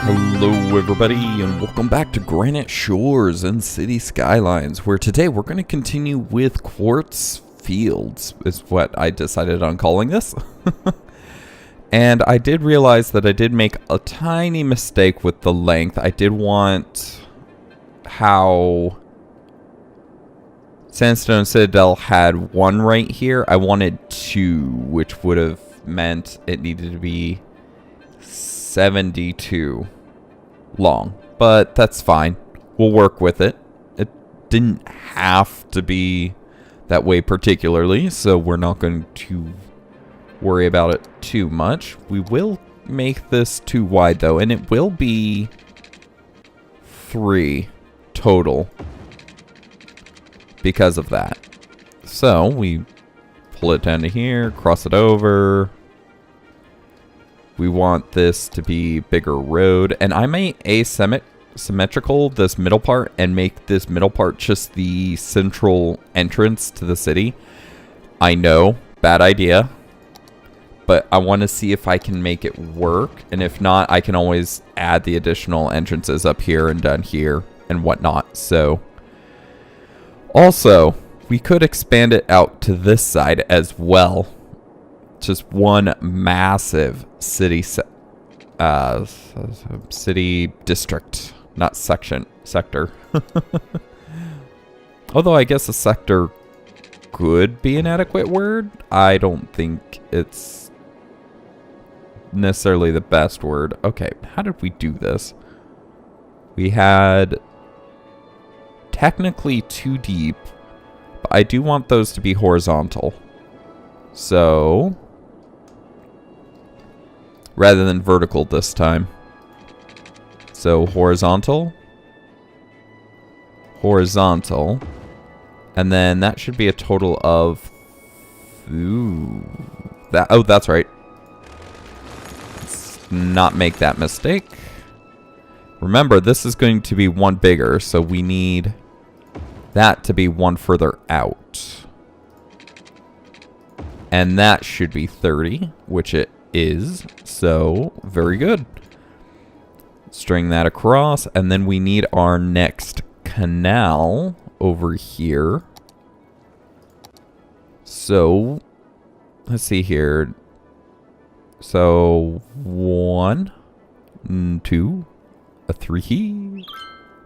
Hello everybody and welcome back to Granite Shores and City Skylines, where today we're going to continue with Quartz Fields, is what I decided on calling this. And I did realize that I did make a tiny mistake with the length. I did want how Sandstone Citadel had one right here. I wanted two, which would have meant it needed to be 72 long, but that's fine. We'll work with it. It didn't have to be that way particularly, so we're not going to worry about it too much. We will make this too wide though, and it will be 3 total because of that. So we pull it down to here, cross it over. We want this to be bigger road, and I may asymmetrical this middle part and make this middle part just the central entrance to the city. I know, bad idea, but I want to see if I can make it work, and if not, I can always add the additional entrances up here and down here and whatnot. So also, we could expand it out to this side as well. Just one massive city city district, not sector. Although I guess a sector could be an adequate word. I don't think it's necessarily the best word. Okay, how did we do this? We had technically 2 deep, but I do want those to be horizontal. So rather than vertical this time. So horizontal. Horizontal. And then that should be a total of... Oh, that's right. Let's not make that mistake. Remember, this is going to be one bigger, so we need that to be one further out. And that should be 30, which it is. So, very good. String that across, and then we need our next canal over here. So, let's see here. So, 1, 2, a 3,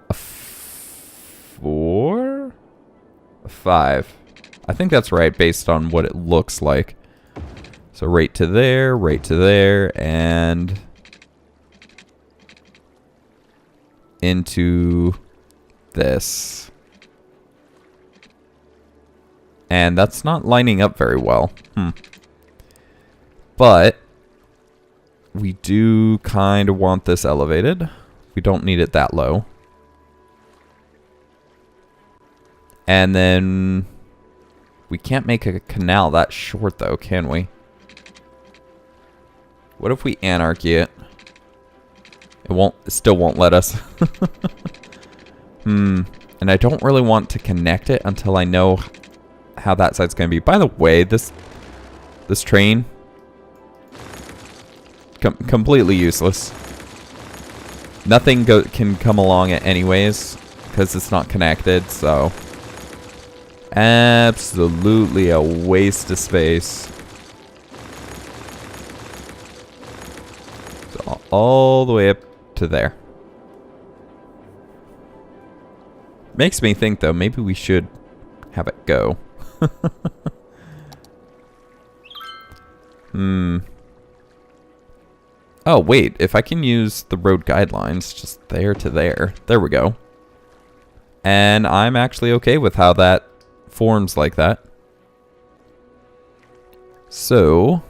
a 4, a 5. I think that's right based on what it looks like. So right to there, and into this. And that's not lining up very well. But we do kind of want this elevated. We don't need it that low. And then we can't make a canal that short though, can we? What if we Anarchy it? It still won't let us. And I don't really want to connect it until I know how that side's going to be. By the way, this train, completely useless. Nothing can come along it anyways, because it's not connected, so absolutely a waste of space. All the way up to there. Makes me think though, maybe we should have it go. Oh wait, if I can use the road guidelines just there to there. There we go. And I'm actually okay with how that forms like that. So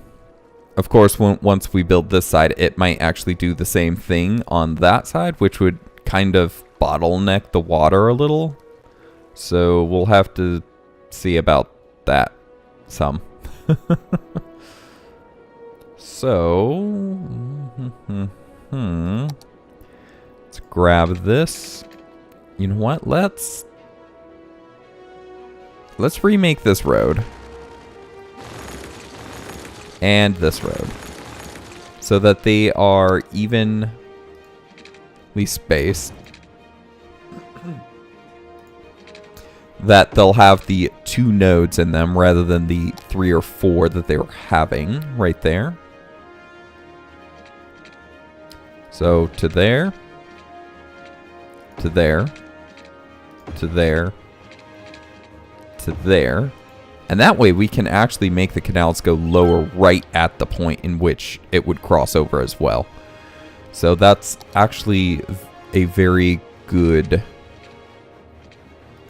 of course, once we build this side, it might actually do the same thing on that side, which would kind of bottleneck the water a little. So we'll have to see about that some. So, let's grab this. You know what? Let's remake this road. And this road. so that they are evenly spaced. That they'll have the 2 nodes in them rather than the 3 or 4 that they were having right there. So to there, to there, to there, to there. And that way we can actually make the canals go lower right at the point in which it would cross over as well. So that's actually a very good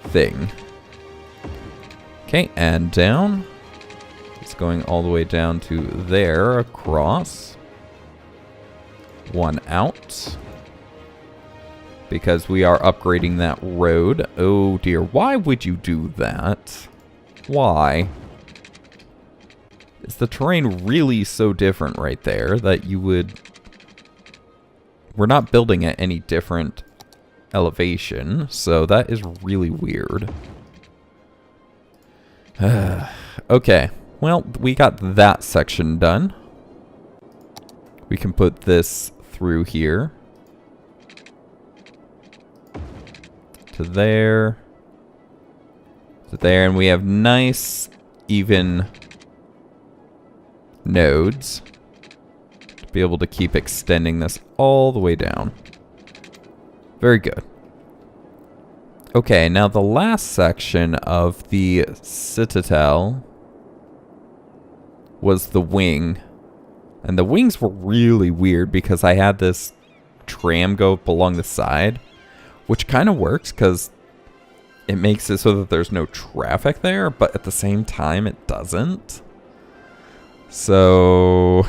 thing. Okay, and down. It's going all the way down to there, across. 1 out. Because we are upgrading that road. Oh dear, why would you do that? Why? Is the terrain really so different right there that you would... We're not building at any different elevation, so that is really weird. Okay, well, we got that section done. We can put this through here. To there. To there, and we have nice, even nodes to be able to keep extending this all the way down. Very good. Okay, now the last section of the Citadel was the wing. And the wings were really weird because I had this tram go up along the side, which kind of works because it makes it so that there's no traffic there, but at the same time it doesn't. So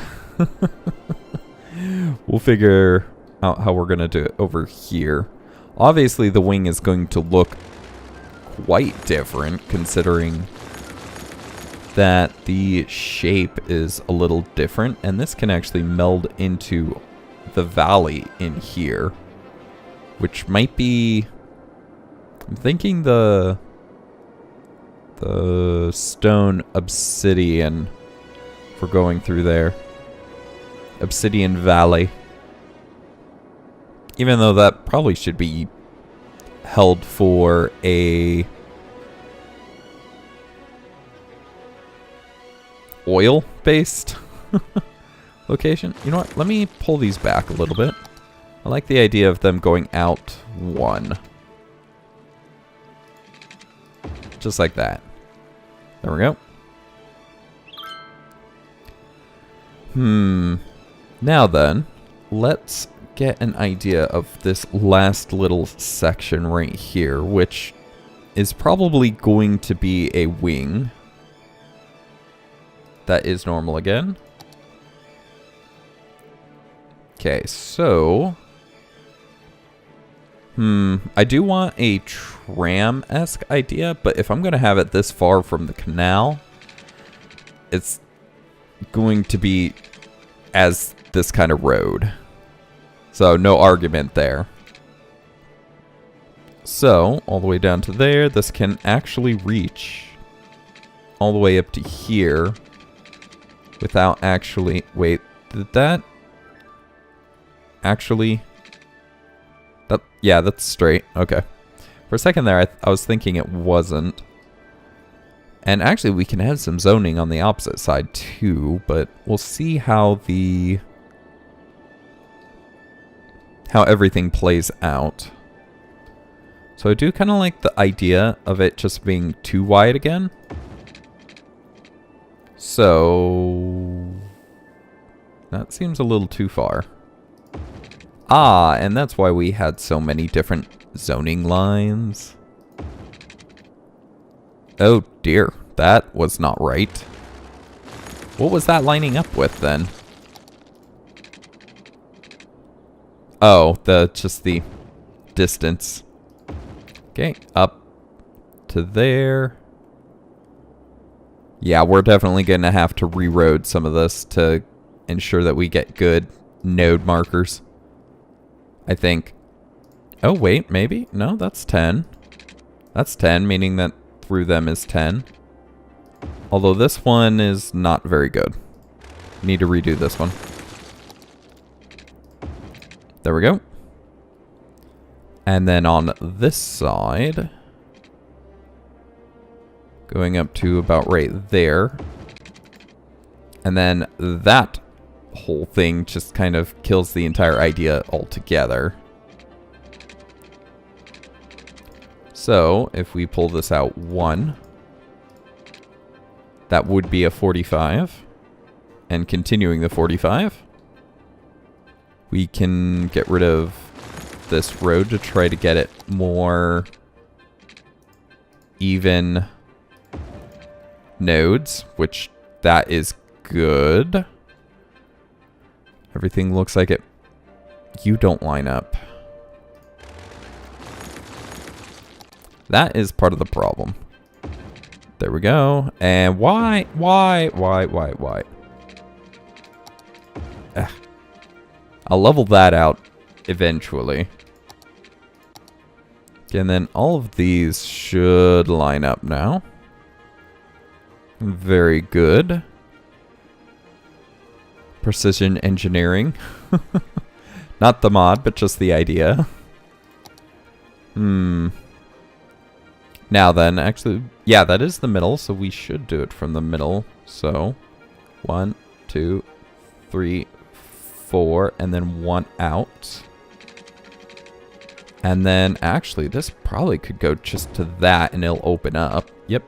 we'll figure out how we're going to do it over here. Obviously, the wing is going to look quite different, considering that the shape is a little different. And this can actually meld into the valley in here, which might be... I'm thinking the stone obsidian for going through there. Obsidian Valley. Even though that probably should be held for a oil-based location. You know what? Let me pull these back a little bit. I like the idea of them going out 1. Just like that. There we go. Now then, let's get an idea of this last little section right here, which is probably going to be a wing. That is normal again. Okay, so... I do want a tram-esque idea, but if I'm going to have it this far from the canal, it's going to be as this kind of road. So, no argument there. So, all the way down to there, this can actually reach all the way up to here without actually... Wait, did that actually... Yeah, that's straight. Okay. For a second there, I was thinking it wasn't. And actually, we can have some zoning on the opposite side too, but we'll see how everything plays out. So I do kind of like the idea of it just being too wide again. So that seems a little too far. Ah, and that's why we had so many different zoning lines. Oh dear, that was not right. What was that lining up with then? Oh, just the distance. Okay, up to there. Yeah, we're definitely going to have to re-road some of this to ensure that we get good node markers. I think. Oh, wait, maybe? No, that's 10. That's 10, meaning that through them is 10. Although this one is not very good. Need to redo this one. There we go. And then on this side, going up to about right there. And then that whole thing just kind of kills the entire idea altogether. So, if we pull this out 1, that would be a 45. And continuing the 45, we can get rid of this road to try to get it more even nodes, which that is good. Everything looks like it. You don't line up. That is part of the problem. There we go. And why? I'll level that out eventually. And then all of these should line up now. Very good. Precision engineering. Not the mod, but just the idea. Now then, actually, yeah, that is the middle, so we should do it from the middle. So, 1, 2, 3, 4, and then 1 out. And then, actually, this probably could go just to that, and it'll open up. Yep.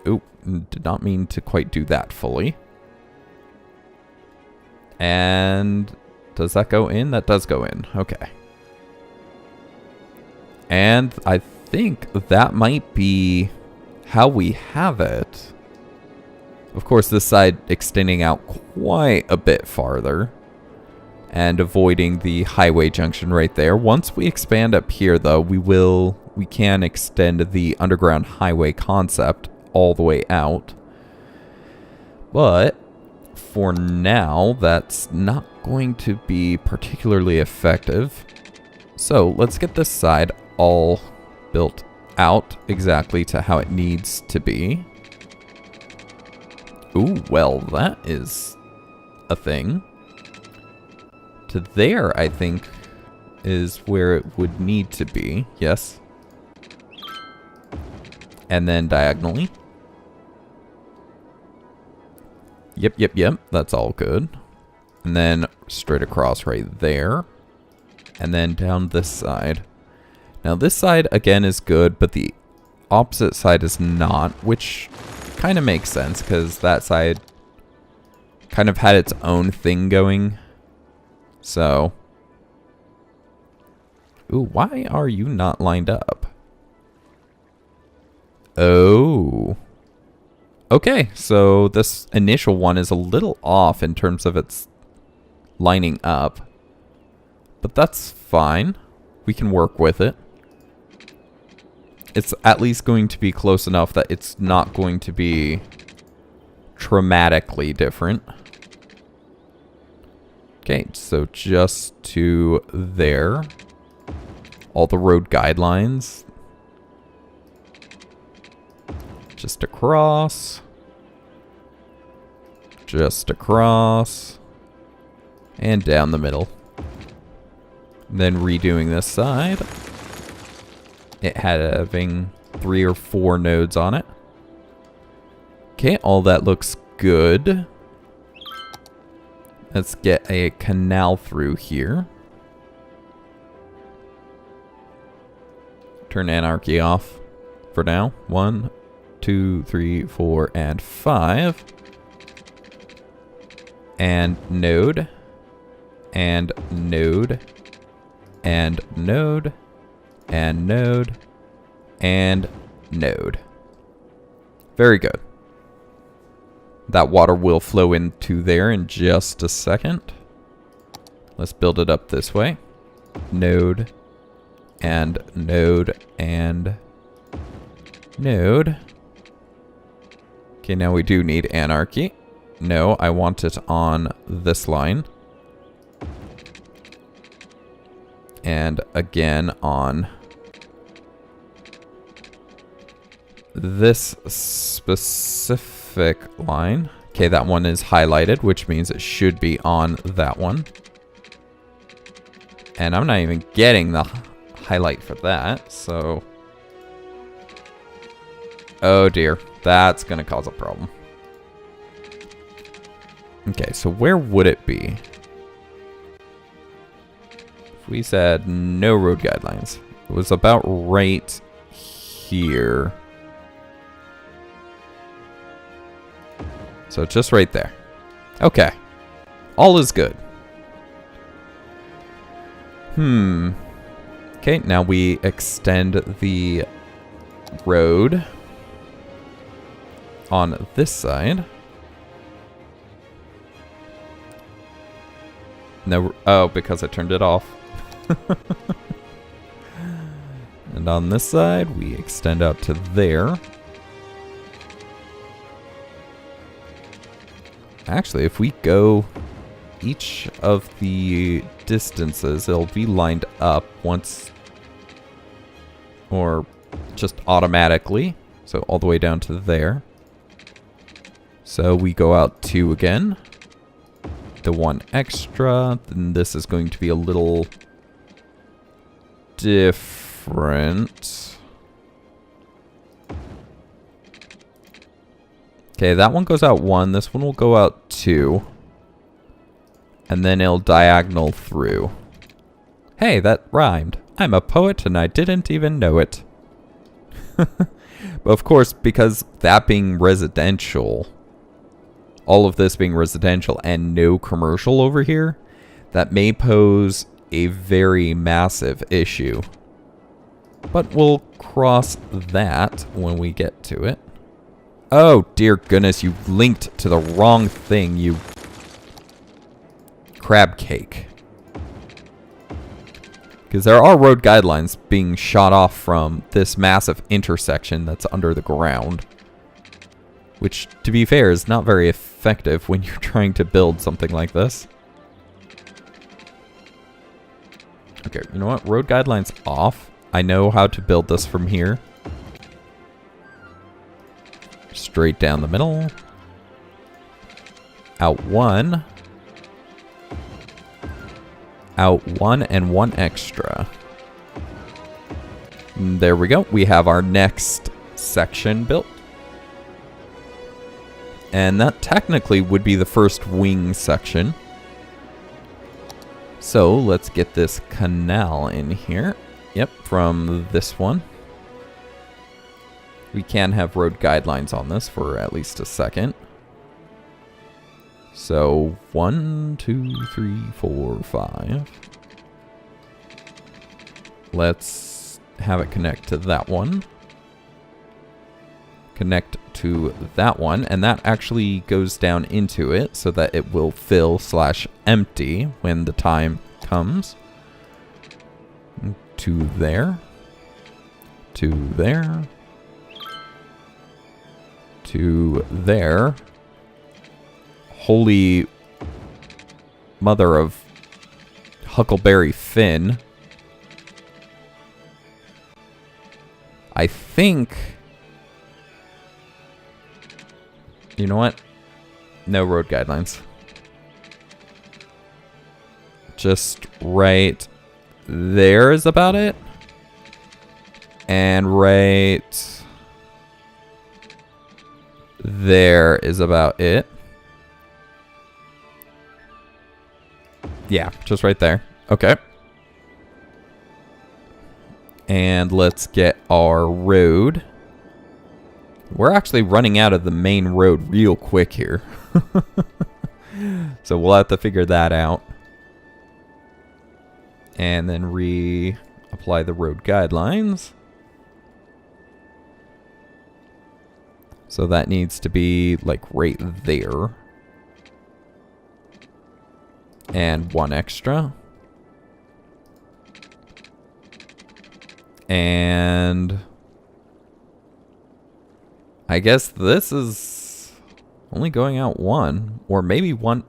Oop, did not mean to quite do that fully. And does that go in? That does go in. Okay. And I think that might be how we have it. Of course, this side extending out quite a bit farther and avoiding the highway junction right there. Once we expand up here, though, we can extend the underground highway concept all the way out. But for now, that's not going to be particularly effective. So let's get this side all built out exactly to how it needs to be. Ooh, well, that is a thing. To there, I think, is where it would need to be. Yes. And then diagonally. Yep. That's all good. And then straight across right there. And then down this side. Now this side, again, is good, but the opposite side is not, which kind of makes sense, because that side kind of had its own thing going. So. Ooh, why are you not lined up? Oh. Okay, so this initial one is a little off in terms of its lining up. But that's fine. We can work with it. It's at least going to be close enough that it's not going to be dramatically different. Okay, so just to there. All the road guidelines. Just across. Just across. And down the middle. Then redoing this side. It having 3 or 4 nodes on it. Okay, all that looks good. Let's get a canal through here. Turn Anarchy off for now. 1, 2, 3, 4, and 5. And node. And node. And node. And node. And node. Very good. That water will flow into there in just a second. Let's build it up this way. Node. And node. And node. Okay, now we do need Anarchy. No, I want it on this line. And again on this specific line. Okay, that one is highlighted, which means it should be on that one. And I'm not even getting the highlight for that, so... Oh dear, that's gonna cause a problem. Okay, so where would it be? If we said no road guidelines, it was about right here. So just right there. Okay. All is good. Okay, now we extend the road on this side. No, oh, because I turned it off. And on this side, we extend out to there. Actually, if we go each of the distances, it'll be lined up once, or just automatically. So all the way down to there. So we go out 2 again. The 1 extra. Then this is going to be a little different. Okay, that one goes out 1. This one will go out 2. And then it'll diagonal through. Hey, that rhymed. I'm a poet and I didn't even know it. But of course, because that being residential, all of this being residential and no commercial over here, that may pose a very massive issue. But we'll cross that when we get to it. Oh, dear goodness, you linked to the wrong thing, you crab cake. Because there are road guidelines being shot off from this massive intersection that's under the ground. Which, to be fair, is not very effective when you're trying to build something like this. Okay, you know what? Road guidelines off. I know how to build this from here. Straight down the middle. Out 1. Out 1 and 1 extra. And there we go. We have our next section built. And that technically would be the first wing section. So let's get this canal in here. Yep, from this one. We can have road guidelines on this for at least a second. So 1, 2, 3, 4, 5. Let's have it connect to that one. Connect to that one, and that actually goes down into it so that it will fill / empty when the time comes. To there. To there. To there. Holy mother of Huckleberry Finn. I think... You know what? No road guidelines. Just right there is about it. And right there is about it. Yeah, just right there. Okay. And let's get our road. We're actually running out of the main road real quick here. So we'll have to figure that out. And then reapply the road guidelines. So that needs to be like right there. And 1 extra. And I guess this is only going out 1, or maybe 1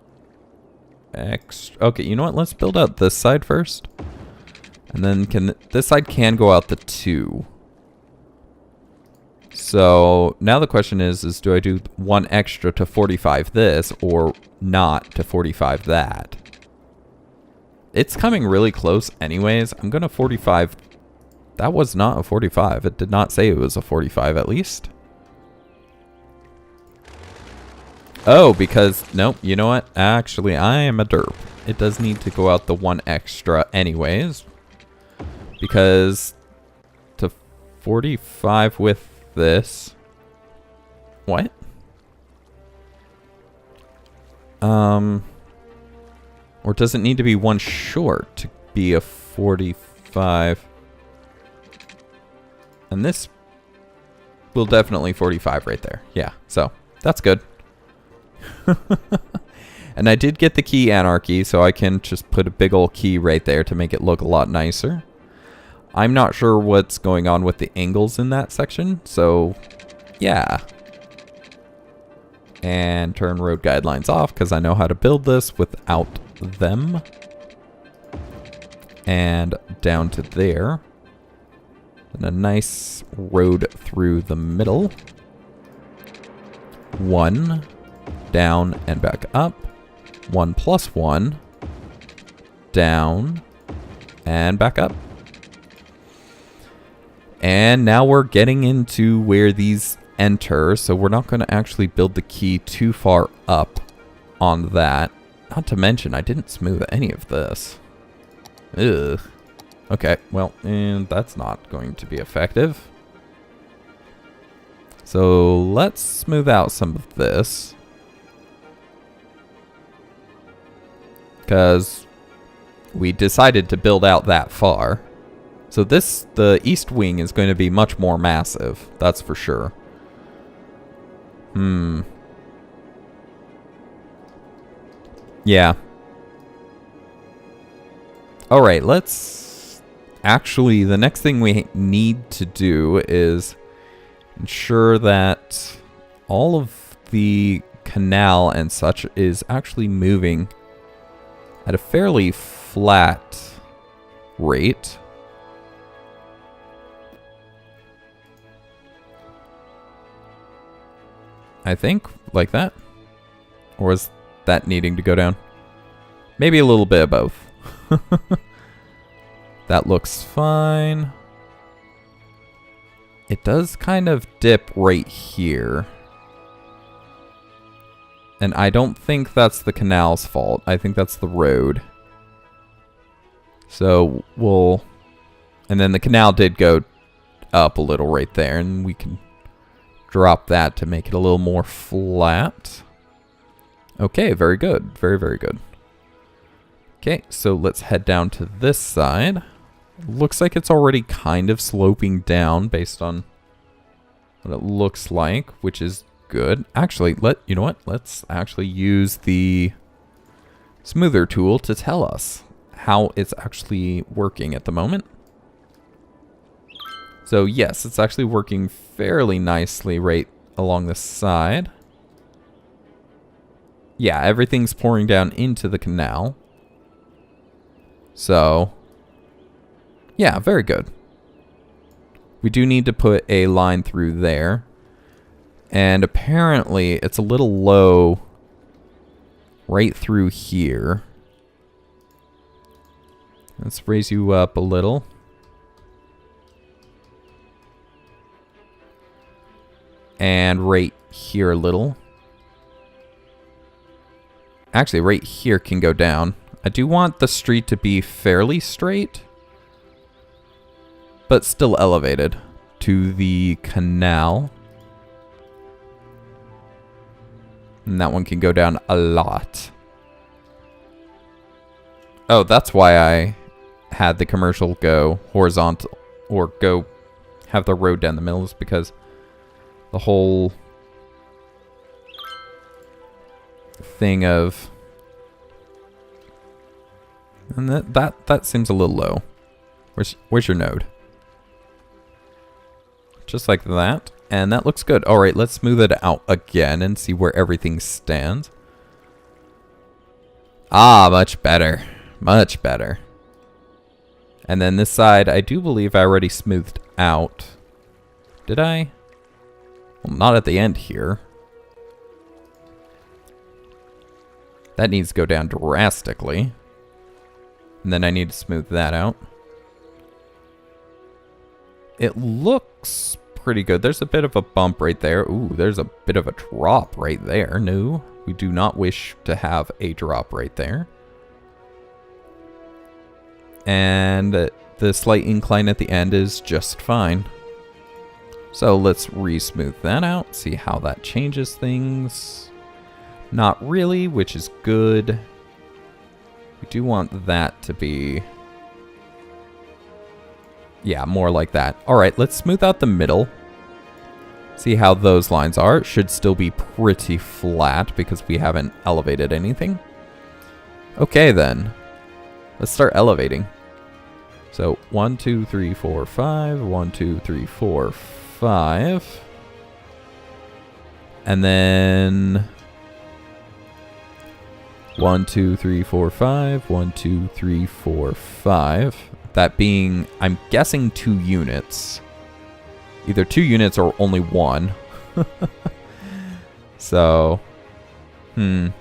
extra. Okay, you know what? Let's build out this side first. And then this side can go out the 2. So now the question is do I do 1 extra to 45 this or not to 45 that? It's coming really close anyways. I'm going to 45. That was not a 45. It did not say it was a 45 at least. Oh, because, nope, you know what? Actually, I am a derp. It does need to go out the 1 extra anyways. Because to 45 with this. What? Or does it need to be 1 short to be a 45? And this will definitely 45 right there. Yeah, so that's good. And I did get the key Anarchy, so I can just put a big old key right there to make it look a lot nicer. I'm not sure what's going on with the angles in that section, so yeah. And turn road guidelines off because I know how to build this without them. And down to there. And a nice road through the middle. 1 down and back up. 1 plus 1 down and back up. And now we're getting into where these enter, so we're not going to actually build the key too far up on that. Not to mention, I didn't smooth any of this. Ugh. Okay, well, and that's not going to be effective. So let's smooth out some of this. Because we decided to build out that far. So this, the east wing is going to be much more massive. That's for sure. Yeah. Alright, let's... Actually, the next thing we need to do is ensure that all of the canal and such is actually moving at a fairly flat rate. I think, like that. Or was that needing to go down? Maybe a little bit of both. That looks fine. It does kind of dip right here. And I don't think that's the canal's fault. I think that's the road. So we'll... And then the canal did go up a little right there. And we can drop that to make it a little more flat. Okay, very good. Very, very good. Okay, so let's head down to this side. Looks like it's already kind of sloping down based on what it looks like, which is good. Actually, you know what? Let's actually use the smoother tool to tell us how it's actually working at the moment. So yes, it's actually working fairly nicely right along the side. Yeah, everything's pouring down into the canal. So, yeah, very good. We do need to put a line through there. And apparently it's a little low right through here. Let's raise you up a little. And right here a little. Actually, right here can go down. I do want the street to be fairly straight, but still elevated to the canal. And that one can go down a lot. Oh, that's why I had the commercial go horizontal, or go have the road down the middle, is because the whole thing of... And that seems a little low. Where's your node? Just like that. And that looks good. Alright, let's smooth it out again and see where everything stands. Ah, much better. Much better. And then this side, I do believe I already smoothed out. Did I? Well, not at the end here. That needs to go down drastically. And then I need to smooth that out. It looks pretty good. There's a bit of a bump right there. Ooh, there's a bit of a drop right there. No, we do not wish to have a drop right there. And the slight incline at the end is just fine. So let's re-smooth that out, see how that changes things. Not really, which is good. We do want that to be... yeah, more like that. Alright, let's smooth out the middle. See how those lines are. It should still be pretty flat because we haven't elevated anything. Okay then. Let's start elevating. So 1, 2, 3, 4, 5. 1, 2, 3, 4, 5. And then 1, 2, 3, 4, 5. 1, 2, 3, 4, 5. That being, I'm guessing 2 units. Either 2 units or only 1. So, that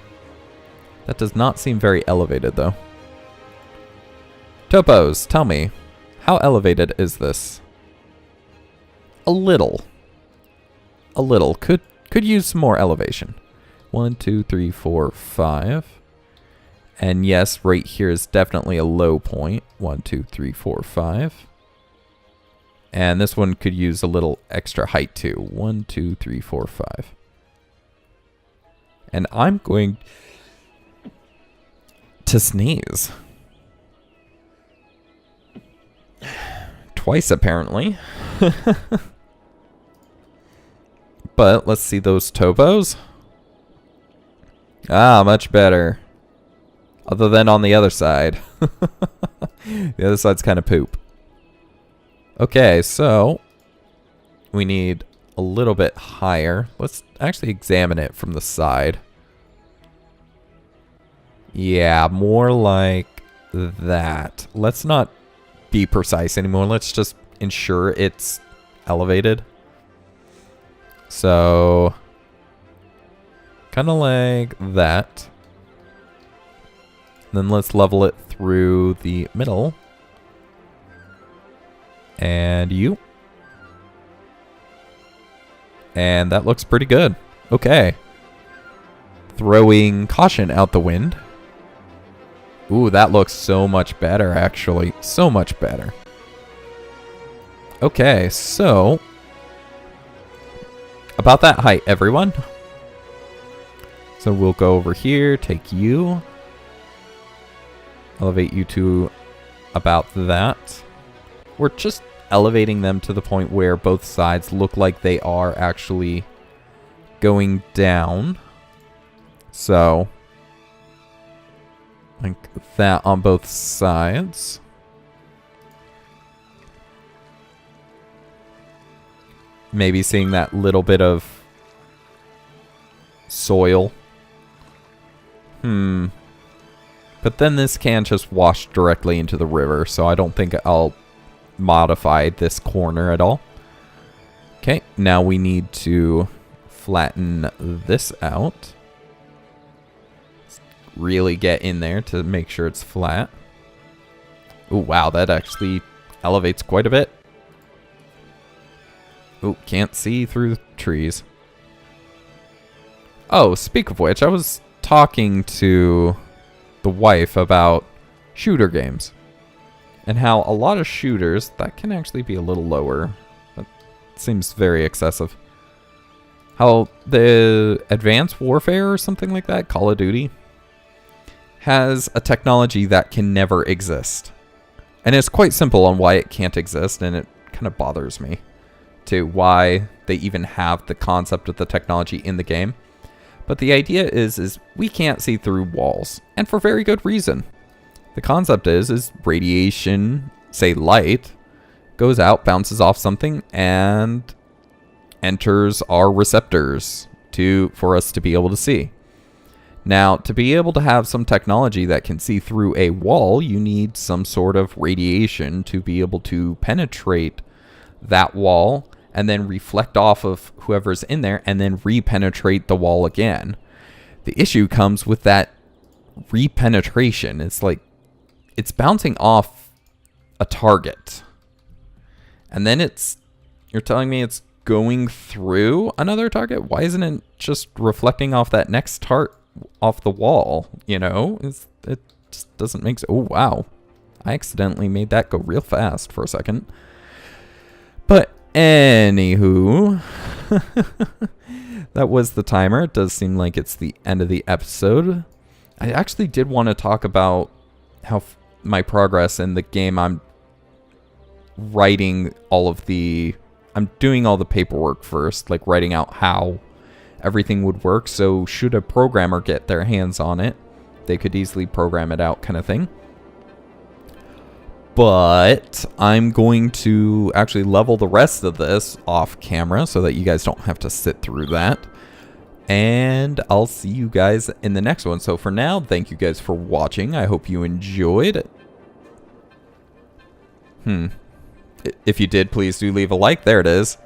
does not seem very elevated though. Topos, tell me, how elevated is this? A little. A little. Could use some more elevation. 1, 2, 3, 4, 5. And yes, right here is definitely a low point. 1, 2, 3, 4, 5. And this one could use a little extra height too. 1, 2, 3, 4, 5. And I'm going to sneeze. Twice, apparently. But let's see those topos. Ah, much better. Other than on the other side. The other side's kind of poop. Okay, so we need a little bit higher. Let's actually examine it from the side. Yeah, more like that. Let's not be precise anymore. Let's just ensure it's elevated. So, kind of like that. Then let's level it through the middle. And you. And that looks pretty good. Okay. Throwing caution out the wind. Ooh, that looks so much better, actually. So much better. Okay, so... about that height, everyone. So we'll go over here, take you. Elevate you to about that. We're just elevating them to the point where both sides look like they are actually going down. So... like that on both sides. Maybe seeing that little bit of soil. But then this can just wash directly into the river, so I don't think I'll modify this corner at all. Okay, now we need to flatten this out. Really get in there to make sure it's flat. Oh wow, that actually elevates quite a bit. Oh, can't see through the trees. Oh, speak of which, I was talking to the wife about shooter games. And how a lot of shooters, that can actually be a little lower. That seems very excessive. How the Advanced Warfare or something like that, Call of Duty, has a technology that can never exist. And it's quite simple on why it can't exist, and it kind of bothers me to why they even have the concept of the technology in the game. But the idea is we can't see through walls, and for very good reason. The concept is radiation, say light, goes out, bounces off something, and enters our receptors for us to be able to see. Now, to be able to have some technology that can see through a wall, you need some sort of radiation to be able to penetrate that wall and then reflect off of whoever's in there and then repenetrate the wall again. The issue comes with that repenetration. It's it's bouncing off a target. And then you're telling me it's going through another target? Why isn't it just reflecting off that next off the wall? You know, it just doesn't make sense. Oh, wow. I accidentally made that go real fast for a second. But anywho, that was the timer. It does seem like it's the end of the episode. I actually did want to talk about how my progress in the game. I'm doing all the paperwork first, like writing out how everything would work. So should a programmer get their hands on it, they could easily program it out, kind of thing. But I'm going to actually level the rest of this off camera so that you guys don't have to sit through that. And I'll see you guys in the next one. So for now, thank you guys for watching. I hope you enjoyed. If you did, please do leave a like. There it is.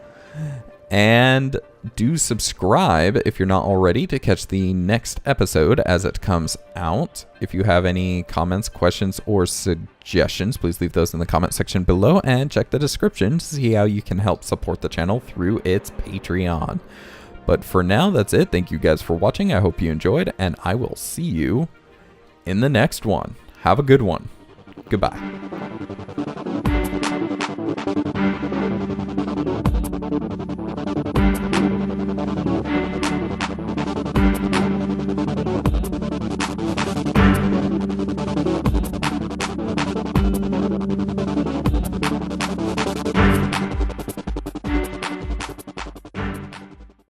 And do subscribe if you're not already to catch the next episode as it comes out. If you have any comments, questions, or suggestions, please leave those in the comment section below and check the description to see how you can help support the channel through its Patreon. But for now, that's it. Thank you guys for watching. I hope you enjoyed, and I will see you in the next one. Have a good one. Goodbye.